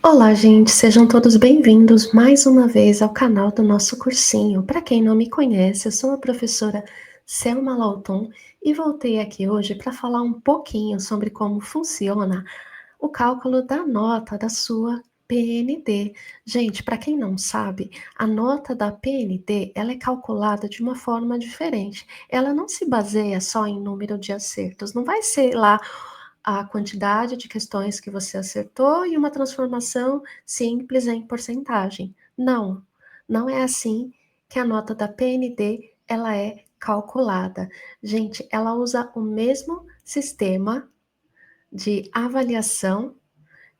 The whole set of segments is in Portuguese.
Olá, gente, sejam todos bem-vindos mais uma vez ao canal do nosso cursinho. Para quem não me conhece, eu sou a professora Selma Lauton e voltei aqui hoje para falar um pouquinho sobre como funciona o cálculo da nota da sua PND. Gente, para quem não sabe, a nota da PND, ela é calculada de uma forma diferente. Ela não se baseia só em número de acertos, não vai ser lá a quantidade de questões que você acertou e uma transformação simples em porcentagem. Não, não é assim que a nota da PND ela é calculada. Gente, ela usa o mesmo sistema de avaliação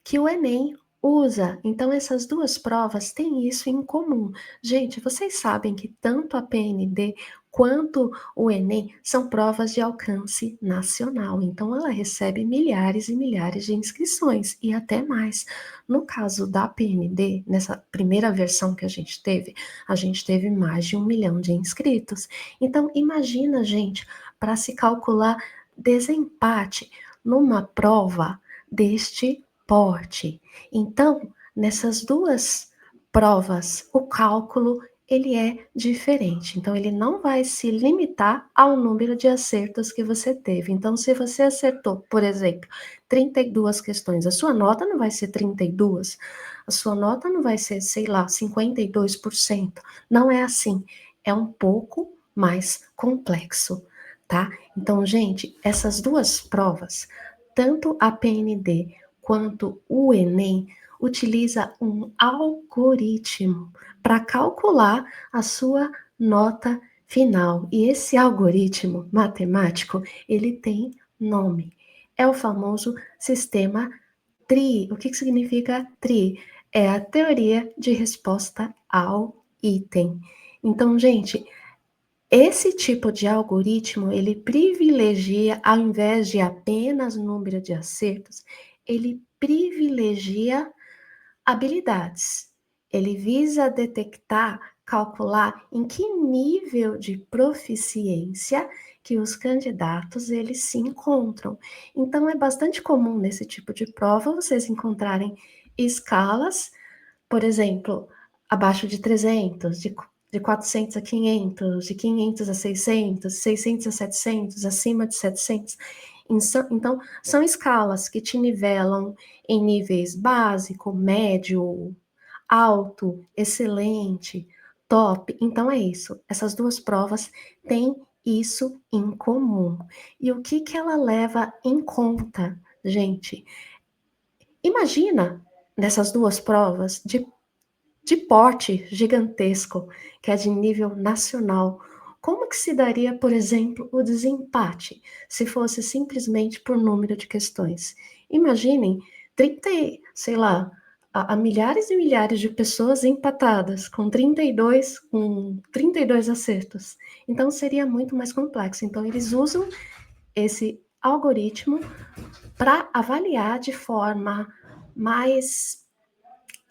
que o Enem usa. Então, essas duas provas têm isso em comum. Gente, vocês sabem que tanto a PND quanto o Enem são provas de alcance nacional. Então, ela recebe milhares e milhares de inscrições e até mais. No caso da PND, nessa primeira versão que a gente teve mais de 1 milhão de inscritos. Então, imagina, gente, para se calcular desempate numa prova deste porte. Então, nessas duas provas, o cálculo ele é diferente. Então, ele não vai se limitar ao número de acertos que você teve. Então, se você acertou, por exemplo, 32 questões, a sua nota não vai ser 32, a sua nota não vai ser, sei lá, 52%. Não é assim. É um pouco mais complexo, tá? Então, gente, essas duas provas, tanto a PND quanto o Enem utiliza um algoritmo para calcular a sua nota final. E esse algoritmo matemático, ele tem nome. É o famoso sistema TRI. O que significa TRI? É a teoria de resposta ao item. Então, gente, esse tipo de algoritmo, ele privilegia, ao invés de apenas número de acertos, ele privilegia habilidades. Ele visa detectar, calcular em que nível de proficiência que os candidatos eles se encontram. Então é bastante comum nesse tipo de prova vocês encontrarem escalas, por exemplo, abaixo de 300, de 400 a 500, de 500 a 600, 600 a 700, acima de 700. Então, são escalas que te nivelam em níveis básico, médio, alto, excelente, top. Então, é isso. Essas duas provas têm isso em comum. E o que ela leva em conta, gente? Imagina nessas duas provas de porte gigantesco, que é de nível nacional. Como que se daria, por exemplo, o desempate, se fosse simplesmente por número de questões? Imaginem 30, sei lá, a milhares e milhares de pessoas empatadas, com 32 acertos. Então, seria muito mais complexo. Então, eles usam esse algoritmo para avaliar de forma mais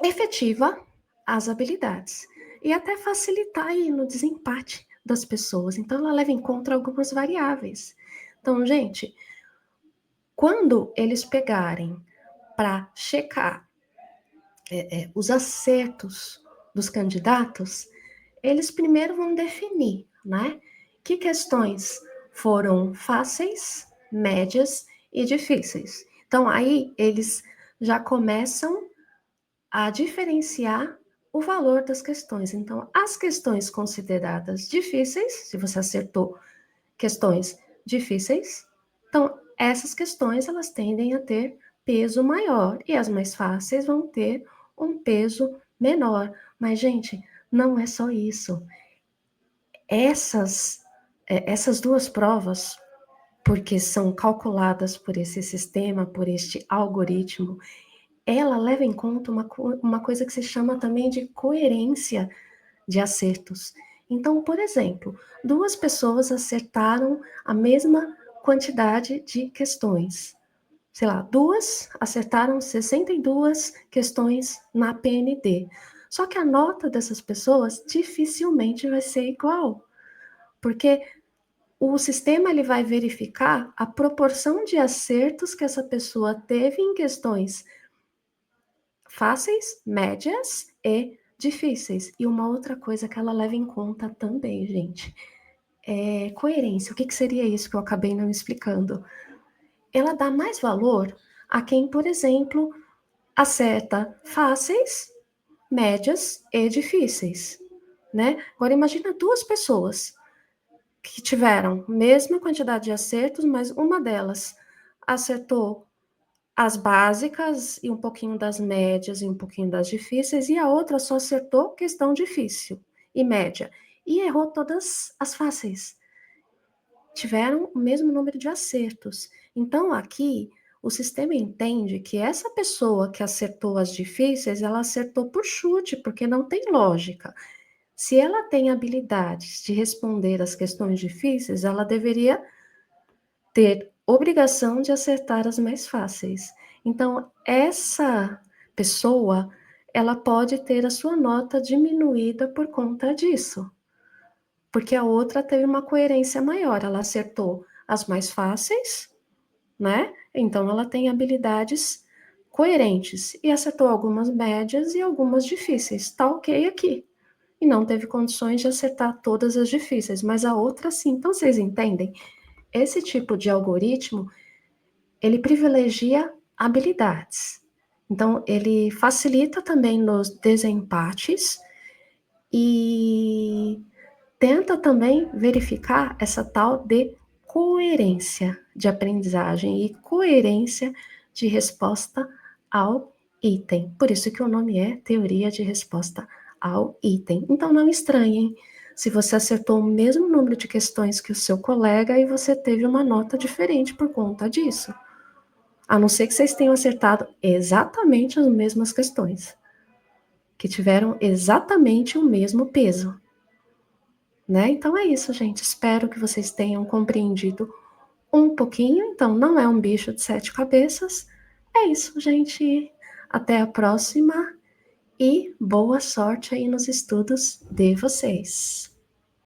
efetiva as habilidades e até facilitar aí no desempate das pessoas. Então, ela leva em conta algumas variáveis. Então, gente, quando eles pegarem para checar os acertos dos candidatos, eles primeiro vão definir, né? Que questões foram fáceis, médias e difíceis. Então, aí eles já começam a diferenciar o valor das questões. Então, as questões consideradas difíceis, se você acertou questões difíceis, então essas questões elas tendem a ter peso maior e as mais fáceis vão ter um peso menor. Mas, gente, não é só isso. Essas duas provas, porque são calculadas por esse sistema, por este algoritmo, ela leva em conta uma coisa que se chama também de coerência de acertos. Então, por exemplo, duas pessoas acertaram a mesma quantidade de questões. Sei lá, duas acertaram 62 questões na PND. Só que a nota dessas pessoas dificilmente vai ser igual, porque o sistema ele vai verificar a proporção de acertos que essa pessoa teve em questões fáceis, médias e difíceis. E uma outra coisa que ela leva em conta também, gente, é coerência. O que seria isso que eu acabei não explicando? Ela dá mais valor a quem, por exemplo, acerta fáceis, médias e difíceis, né? Agora imagina duas pessoas que tiveram a mesma quantidade de acertos, mas uma delas acertou as básicas e um pouquinho das médias e um pouquinho das difíceis, e a outra só acertou questão difícil e média, e errou todas as fáceis. Tiveram o mesmo número de acertos. Então, aqui, o sistema entende que essa pessoa que acertou as difíceis, ela acertou por chute, porque não tem lógica. Se ela tem habilidades de responder as questões difíceis, ela deveria ter obrigação de acertar as mais fáceis. Então, essa pessoa, ela pode ter a sua nota diminuída por conta disso, porque a outra teve uma coerência maior, ela acertou as mais fáceis, né? Então, ela tem habilidades coerentes e acertou algumas médias e algumas difíceis. Tá ok aqui. E não teve condições de acertar todas as difíceis, mas a outra sim. Então, vocês entendem? Esse tipo de algoritmo, ele privilegia habilidades. Então, ele facilita também nos desempates e tenta também verificar essa tal de coerência de aprendizagem e coerência de resposta ao item. Por isso que o nome é teoria de resposta ao item. Então não estranhem se você acertou o mesmo número de questões que o seu colega e você teve uma nota diferente por conta disso. A não ser que vocês tenham acertado exatamente as mesmas questões, que tiveram exatamente o mesmo peso. Né? Então é isso, gente. Espero que vocês tenham compreendido um pouquinho. Então, não é um bicho de 7 cabeças. É isso, gente. Até a próxima e boa sorte aí nos estudos de vocês.